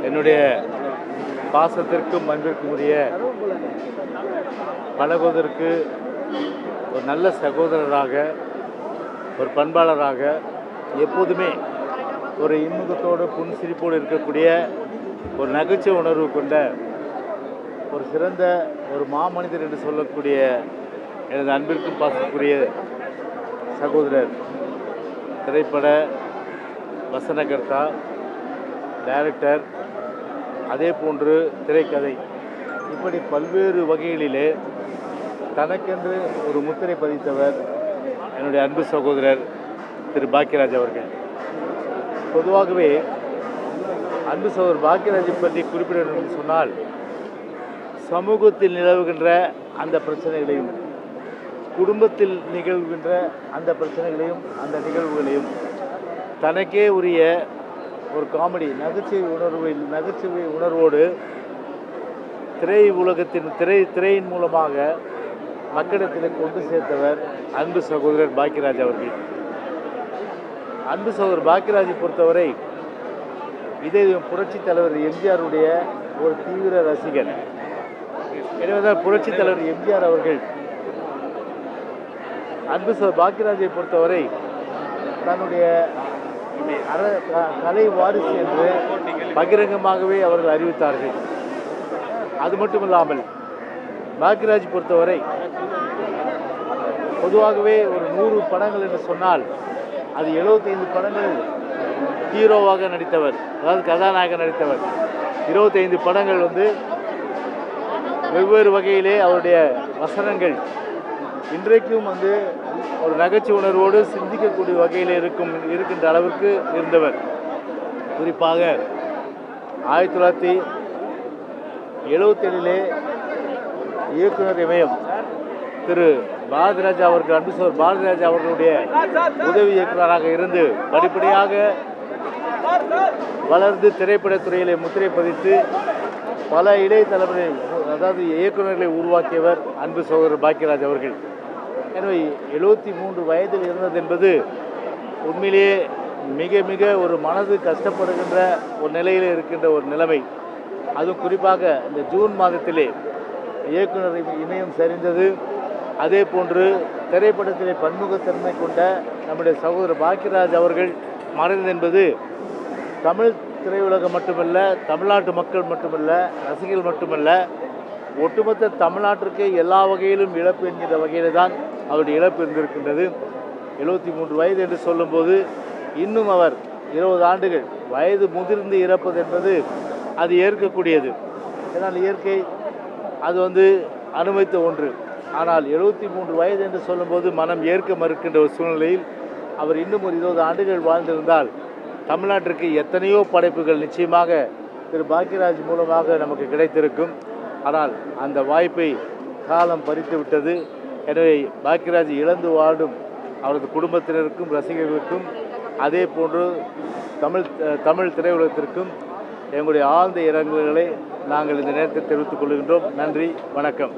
என்னுடைய பாசத்திற்கும் அன்பிற்கும் உரிய பழகுவதற்கு ஒரு நல்ல சகோதரராக, ஒரு பண்பாளராக, எப்போதுமே ஒரு இன்முகத்தோடு புன்சிரிப்போடு இருக்கக்கூடிய ஒரு நகைச்சுவை உணர்வு கொண்ட ஒரு சிறந்த ஒரு மாமனிதர் என்று சொல்லக்கூடிய எனது அன்பிற்கும் பாசத்துக்குரிய சகோதரர், திரைப்பட வசனகர்த்தா, டைரக்டர், அதே போன்று திரைக்கதை, இப்படி பல்வேறு வகைகளிலே தனக்கென்று ஒரு முத்திரை பதித்தவர் என்னுடைய அன்பு சகோதரர் திரு பாக்கியராஜ் அவர்கள். பொதுவாகவே அன்பு சகோதரர் பாக்கியராஜை பற்றி குறிப்பிட வேண்டும் என்று சொன்னால், சமூகத்தில் நிலவுகின்ற அந்த பிரச்சனைகளையும், குடும்பத்தில் நிகழ்கின்ற அந்த பிரச்சனைகளையும், அந்த நிகழ்வுகளையும் தனக்கே உரிய ஒரு காமெடி நகைச்சுவை உணர்வோடு திரை உலகத்தின் திரையின் மூலமாக மக்களிடத்தில் கொண்டு சேர்த்தவர் அன்பு சகோதரர் பாக்கியராஜ் அவர்கள். அன்பு சகோதரர் பாக்கியராஜை பொறுத்தவரை இதே புரட்சித் தலைவர் எம்ஜிஆருடைய ஒரு தீவிர ரசிகர். எனவேதான் புரட்சித் தலைவர் எம்ஜிஆர் அவர்கள் அன்பு சகோதரர் பாக்கியராஜை பொறுத்தவரை தன்னுடைய கலை வாரிசு என்று பகிரங்கமாகவே அவர்கள் அறிவித்தார்கள். அது மட்டுமில்லாமல் பாக்கியராஜ் பொறுத்தவரை பொதுவாகவே ஒரு 100 படங்கள் என்று சொன்னால் அது 75 படங்கள் ஹீரோவாக நடித்தவர், அதாவது கதாநாயகன் நடித்தவர். 25 படங்கள் வெவ்வேறு வகையிலே அவருடைய வசனங்கள் இன்றைக்கும் ஒரு நகைச்சுவை உணர்வோடு சிந்திக்கக்கூடிய வகையில் இருக்கின்ற அளவிற்கு இருந்தவர். குறிப்பாக 1977 இயக்குனர் இமயம் திரு பாரதிராஜா அவர்கள், அன்பு சகோதரர் பாரதிராஜா அவர்களுடைய உதவி இயக்குநராக இருந்து படிப்படியாக வளர்ந்து திரைப்படத்துறையிலே முத்திரை பதித்து பல இளைய தலைமுறை, அதாவது இயக்குநர்களை உருவாக்கியவர் அன்பு சகோதரர் பாக்கியராஜ் அவர்கள். எனவே 73 வயதில் இருந்தது என்பது உண்மையிலேயே மிக மிக ஒரு மனது கஷ்டப்படுகின்ற ஒரு நிலையில் இருக்கின்ற ஒரு நிலைமை. அதுவும் குறிப்பாக இந்த ஜூன் மாதத்திலே இயக்குனர் இமயம் சரிந்தது. அதே போன்று திரைப்படத்திலே பன்முகத்தன்மை கொண்ட நம்முடைய சகோதரர் பாக்கியராஜ் அவர்கள் மறைந்தது என்பது தமிழ் திரையுலகம் மட்டுமல்ல, தமிழ்நாட்டு மக்கள் மட்டுமல்ல, ரசிகர்கள் மட்டுமல்ல, ஒட்டுமொத்த தமிழ்நாட்டிற்கு எல்லா வகையிலும் இழப்பு என்கின்ற வகையில் தான் அவருடைய இழப்பு இருந்திருக்கின்றது. 73 வயது என்று சொல்லும்போது இன்னும் அவர் 20 ஆண்டுகள் வயது முதிர்ந்து இறப்பது என்பது அது ஏற்கக்கூடியது. ஏன்னால் இயற்கை அது அனுமதித்த ஒன்று. ஆனால் 73 வயது என்று சொல்லும்போது மனம் ஏற்க மறுக்கின்ற ஒரு சூழ்நிலையில் அவர் இன்னும் ஒரு 20 ஆண்டுகள் வாழ்ந்திருந்தால் தமிழ்நாட்டிற்கு எத்தனையோ படைப்புகள் நிச்சயமாக திரு பாக்கியராஜ் மூலமாக நமக்கு கிடைத்திருக்கும். ஆனால் அந்த வாய்ப்பை காலம் பறித்து விட்டது. எனவே பாக்கியராஜ் இழந்து வாடும் அவரது குடும்பத்தினருக்கும், ரசிகர்களுக்கும், அதே போன்று தமிழ் திரையுலகத்திற்கும் எங்களுடைய ஆழ்ந்த இரங்கல்களை நாங்கள் இந்த நேரத்தில் தெரிவித்துக் கொள்கின்றோம். நன்றி, வணக்கம்.